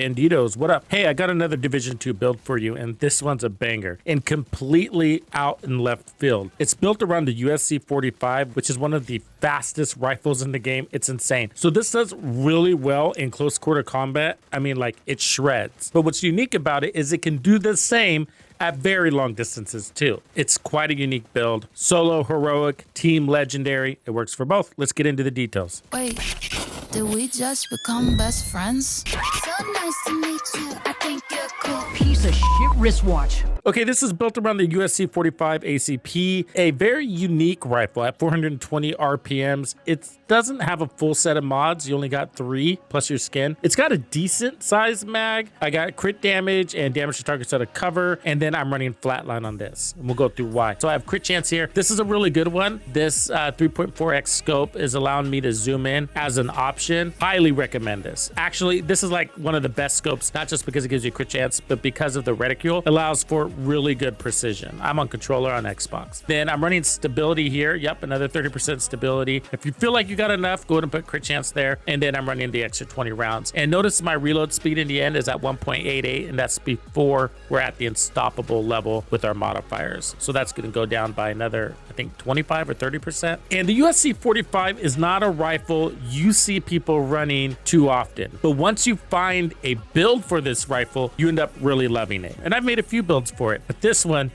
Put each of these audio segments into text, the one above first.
Bandidos, what up? Hey, I got another Division 2 build for you, and this one's a banger and completely out in left field. It's built around the USC 45, which is one of the fastest rifles in the game. It's insane. So this does really well in close quarter combat. I mean, like, it shreds. But what's unique about it is it can do the same at very long distances too. It's quite a unique build. Solo, heroic, team, legendary. It works for both. Let's get into the details. Wait, did we just become best friends? So nice to meet you. I think you're cool. Piece of shit wristwatch. Okay, this is built around the USC 45 ACP, a very unique rifle at 420 RPMs. It doesn't have a full set of mods. You only got 3 plus your skin. It's got a decent size mag. I got crit damage and damage to targets out of cover, and then I'm running flatline on this, and we'll go through why. So I have crit chance here. This is a really good one. This 3.4x scope is allowing me to zoom in as an option. Highly recommend this. Actually, this is like one of the best scopes, not just because it gives you crit chance, but because of the reticule. It allows for really good precision. I'm on controller on Xbox. Then I'm running stability here. Yep, another 30% stability. If you feel like you got enough, go ahead and put crit chance there. And then I'm running the extra 20 rounds. And notice my reload speed in the end is at 1.88, and that's before we're at the unstoppable level with our modifiers. So that's going to go down by another, I think, 25 or 30%. And the USC 45 is not a rifle you see people running too often. But once you find a build for this rifle, you end up really loving it. And I've made a few builds for it, but this one's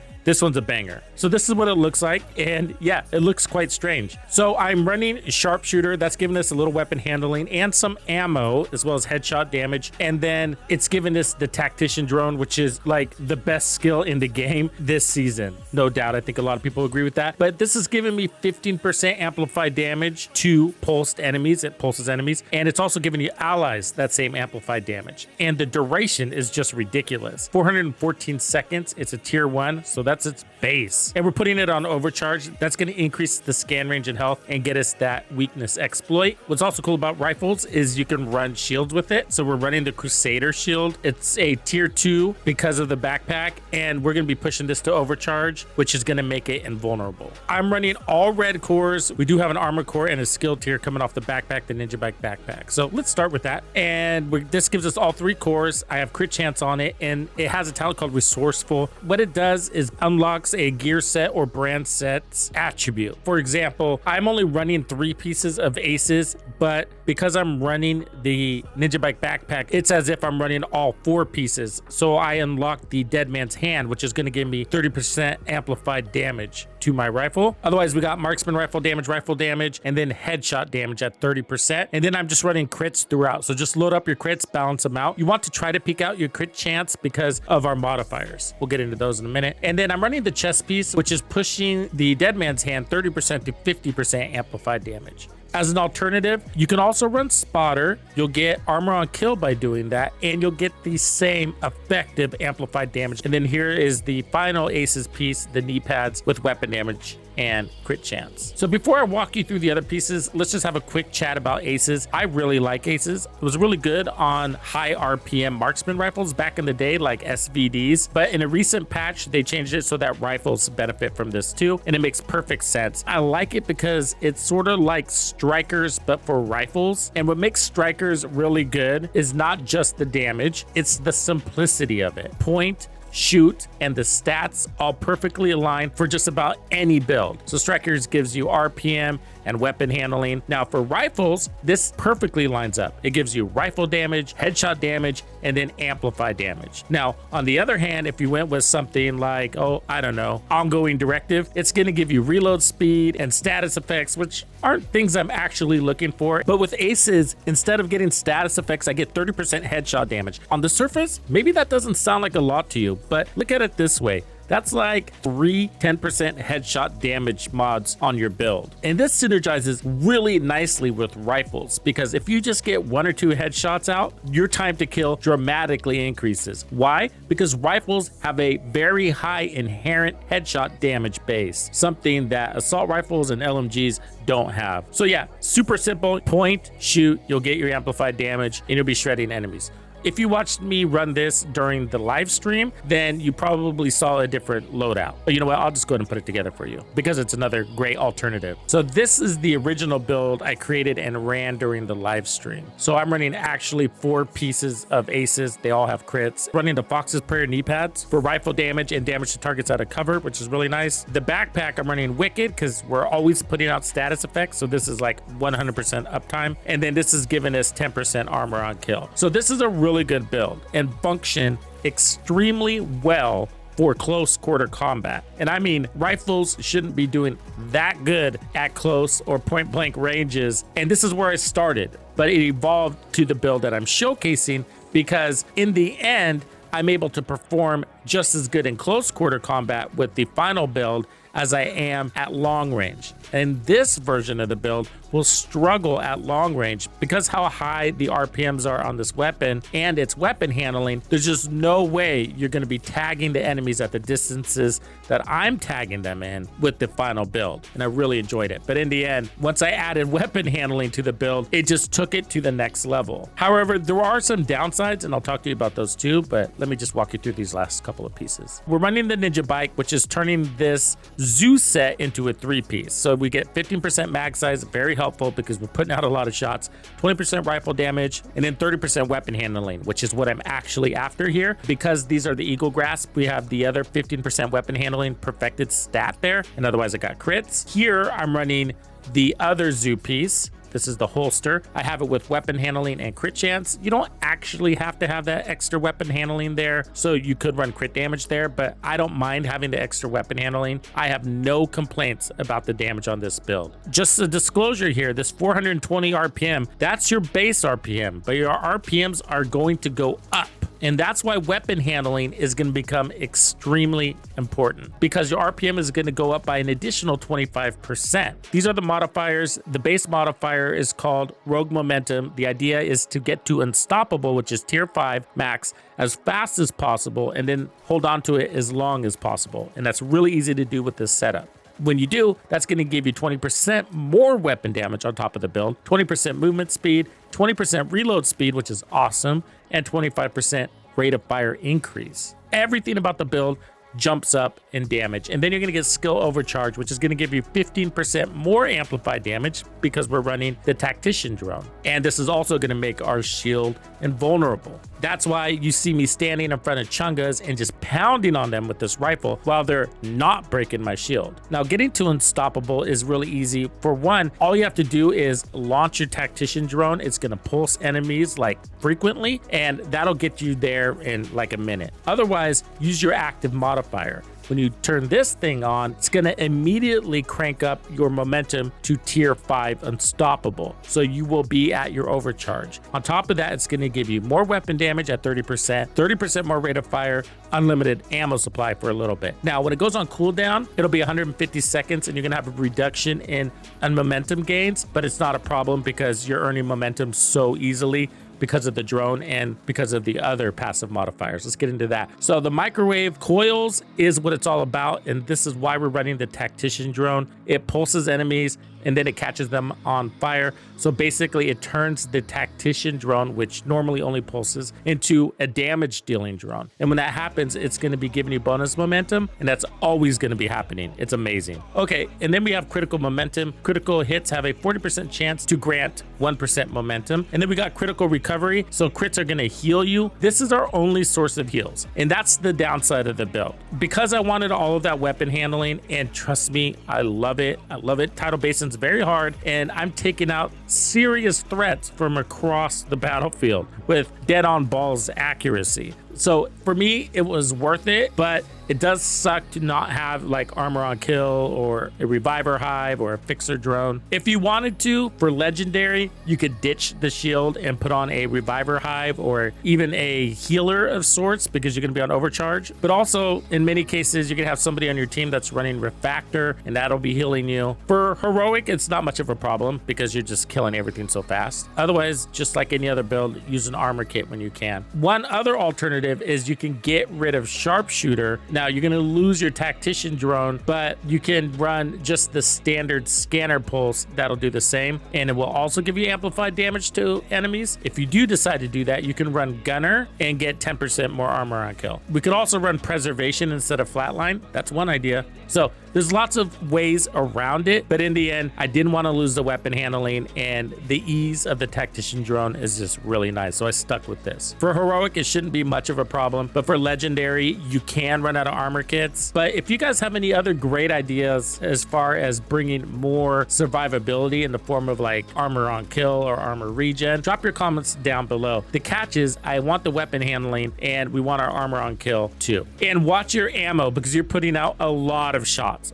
a banger. So this is what it looks like, and yeah, it looks quite strange. So I'm running sharpshooter. That's giving us a little weapon handling and some ammo, as well as headshot damage. And then it's giving us the tactician drone, which is like the best skill in the game this season. No doubt. I think a lot of people agree with that. But this is giving me 15% amplified damage to pulsed enemies. It pulses enemies. And it's also giving you allies that same amplified damage. And the duration is just ridiculous. 414 seconds. It's a tier 1. So that's its base, and we're putting it on overcharge. That's going to increase the scan range and health and get us that weakness exploit. What's also cool about rifles is you can run shields with it. So we're running the Crusader shield. It's a tier 2 because of the backpack, and we're going to be pushing this to overcharge, which is going to make it invulnerable. I'm running all red cores. We do have an armor core and a skill tier coming off the backpack, the Ninja Bike backpack. So let's start with that. And this gives us all 3 cores. I have crit chance on it, and it has a talent called resourceful. What it does is unlocks a gear set or brand set's attribute. For example, I'm only running 3 pieces of aces, but because I'm running the Ninja Bike backpack, it's as if I'm running all 4 pieces. So I unlock the Dead Man's Hand, which is going to give me 30% amplified damage to my rifle. Otherwise, we got marksman rifle damage, and then headshot damage at 30%. And then I'm just running crits throughout. So just load up your crits, balance them out. You want to try to peek out your crit chance because of our modifiers. We'll get into those in a minute. And then I'm running the chest piece, which is pushing the Dead Man's Hand 30% to 50% amplified damage. As an alternative, you can also run spotter. You'll get armor on kill by doing that, and you'll get the same effective amplified damage. And then here is the final aces piece, the knee pads with weapon damage and crit chance. So before I walk you through the other pieces, let's just have a quick chat about aces. I really like aces. It was really good on high RPM marksman rifles back in the day, like SVDs, but in a recent patch, they changed it so that rifles benefit from this too, and it makes perfect sense. I like it because it's sort of like strikers, but for rifles. And what makes strikers really good is not just the damage, it's the simplicity of it. Point, shoot, and the stats all perfectly aligned for just about any build. So strikers gives you RPM and weapon handling. Now for rifles, this perfectly lines up. It gives you rifle damage, headshot damage, and then amplified damage. Now, on the other hand, if you went with something like, I don't know, ongoing directive, it's gonna give you reload speed and status effects, which aren't things I'm actually looking for. But with aces, instead of getting status effects, I get 30% headshot damage. On the surface, maybe that doesn't sound like a lot to you, but look at it this way. That's like 3 10% headshot damage mods on your build. And this synergizes really nicely with rifles, because if you just get 1 or 2 headshots out, your time to kill dramatically increases. Why? Because rifles have a very high inherent headshot damage base, something that assault rifles and LMGs don't have. So yeah, super simple. Point, shoot, you'll get your amplified damage, and you'll be shredding enemies. If you watched me run this during the live stream, then you probably saw a different loadout. But you know what? I'll just go ahead and put it together for you because it's another great alternative. So this is the original build I created and ran during the live stream. So I'm running actually 4 pieces of aces. They all have crits. Running the Fox's Prayer knee pads for rifle damage and damage to targets out of cover, which is really nice. The backpack, I'm running Wicked because we're always putting out status effects. So this is like 100% uptime. And then this is giving us 10% armor on kill. So this is a really good build and function extremely well for close quarter combat. And I mean, rifles shouldn't be doing that good at close or point blank ranges. And this is where I started, but it evolved to the build that I'm showcasing because in the end, I'm able to perform just as good in close quarter combat with the final build as I am at long range. And this version of the build will struggle at long range because how high the RPMs are on this weapon and its weapon handling. There's just no way you're going to be tagging the enemies at the distances that I'm tagging them in with the final build. And I really enjoyed it. But in the end, once I added weapon handling to the build, it just took it to the next level. However, there are some downsides, and I'll talk to you about those too, but let me just walk you through these last couple of pieces. We're running the Ninja Bike, which is turning this zoo set into a 3-piece. So we get 15% mag size, very helpful because we're putting out a lot of shots, 20% rifle damage, and then 30% weapon handling, which is what I'm actually after here. Because these are the Eagle Grasp, we have the other 15% weapon handling perfected stat there, and otherwise I got crits. Here I'm running the other zoo piece. This is the holster. I have it with weapon handling and crit chance. You don't actually have to have that extra weapon handling there, so you could run crit damage there, but I don't mind having the extra weapon handling. I have no complaints about the damage on this build. Just a disclosure here, this 420 RPM, that's your base RPM, but your RPMs are going to go up. And that's why weapon handling is going to become extremely important because your RPM is going to go up by an additional 25%. These are the modifiers. The base modifier is called Rogue Momentum. The idea is to get to Unstoppable, which is tier 5 max, as fast as possible and then hold on to it as long as possible. And that's really easy to do with this setup. When you do, that's going to give you 20% more weapon damage on top of the build, 20% movement speed, 20% reload speed, which is awesome, and 25% rate of fire increase. Everything about the build jumps up in damage. And then you're going to get skill overcharge, which is going to give you 15% more amplified damage because we're running the tactician drone. And this is also going to make our shield invulnerable. That's why you see me standing in front of Chungas and just pounding on them with this rifle while they're not breaking my shield. Now, getting to Unstoppable is really easy. For one, all you have to do is launch your tactician drone. It's going to pulse enemies like frequently, and that'll get you there in like a minute. Otherwise, use your active modifier. When you turn this thing on, it's going to immediately crank up your momentum to tier 5 Unstoppable. So you will be at your overcharge. On top of that, it's going to give you more weapon damage at 30% more rate of fire, unlimited ammo supply for a little bit. Now, when it goes on cooldown, it'll be 150 seconds and you're going to have a reduction in momentum gains, but it's not a problem because you're earning momentum so easily because of the drone and because of the other passive modifiers. Let's get into that. So the microwave coils is what it's all about, and this is why we're running the tactician drone. It pulses enemies and then it catches them on fire. So basically it turns the tactician drone, which normally only pulses, into a damage dealing drone. And when that happens, it's going to be giving you bonus momentum, and that's always going to be happening. It's amazing. Okay, and then we have critical momentum. Critical hits have a 40% chance to grant 1% momentum. And then we got critical recovery. So crits are going to heal you. This is our only source of heals. And that's the downside of the build. Because I wanted all of that weapon handling, and trust me, I love it. I love it. Tidal Basin's very hard, and I'm taking out serious threats from across the battlefield with dead on balls accuracy. So for me, it was worth it, but it does suck to not have like armor on kill or a reviver hive or a fixer drone. If you wanted to, for legendary, you could ditch the shield and put on a reviver hive or even a healer of sorts because you're going to be on overcharge. But also in many cases, you're going to have somebody on your team that's running refactor and that'll be healing you. For heroic, it's not much of a problem because you're just killing everything so fast. Otherwise, just like any other build, use an armor kit when you can. One other alternative is you can get rid of sharpshooter. Now you're gonna lose your tactician drone, but you can run just the standard scanner pulse. That'll do the same. And it will also give you amplified damage to enemies. If you do decide to do that, you can run gunner and get 10% more armor on kill. We could also run preservation instead of flatline. That's one idea. So there's lots of ways around it, but in the end, I didn't want to lose the weapon handling, and the ease of the tactician drone is just really nice, so I stuck with this. For heroic, it shouldn't be much of a problem, but for legendary, you can run out of armor kits. But if you guys have any other great ideas as far as bringing more survivability in the form of like armor on kill or armor regen, drop your comments down below. The catch is I want the weapon handling and we want our armor on kill too. And watch your ammo because you're putting out a lot of shots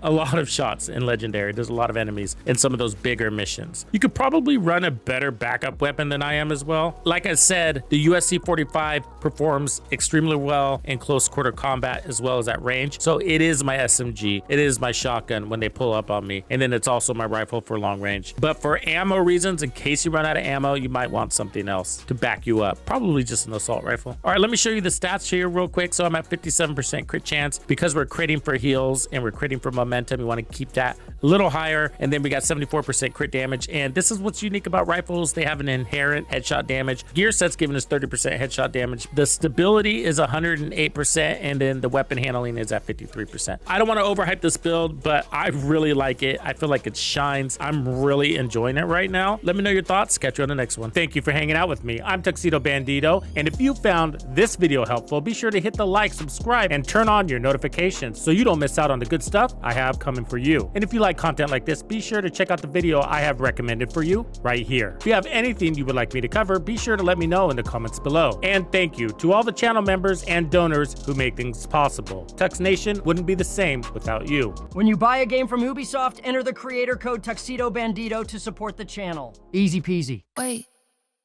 in legendary. There's a lot of enemies in some of those bigger missions. You could probably run a better backup weapon than I am as well. Like I said, the USC 45 performs extremely well in close quarter combat as well as at range. So it is my SMG. It is my shotgun when they pull up on me. And then it's also my rifle for long range. But for ammo reasons, in case you run out of ammo, you might want something else to back you up. Probably just an assault rifle. All right, let me show you the stats here real quick. So I'm at 57% crit chance because we're critting for heals and we're critting for momentum. We want to keep that a little higher. And then we got 74% crit damage. And this is what's unique about rifles. They have an inherent headshot damage. Gear set's giving us 30% headshot damage. The stability is 108%. And then the weapon handling is at 53%. I don't want to overhype this build, but I really like it. I feel like it shines. I'm really enjoying it right now. Let me know your thoughts. Catch you on the next one. Thank you for hanging out with me. I'm Tuxedo Bandido. And if you found this video helpful, be sure to hit the like, subscribe, and turn on your notifications so you don't miss out on the good stuff I have coming for you. And if you like content like this, be sure to check out the video I have recommended for you right here. If you have anything you would like me to cover, be sure to let me know in the comments below. And thank you to all the channel members and donors who make things possible. Tux Nation wouldn't be the same without you. When you buy a game from Ubisoft, enter the creator code Tuxedo Bandido to support the channel. Easy peasy. Wait,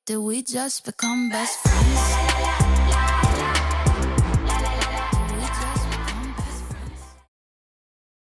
did we just become best friends?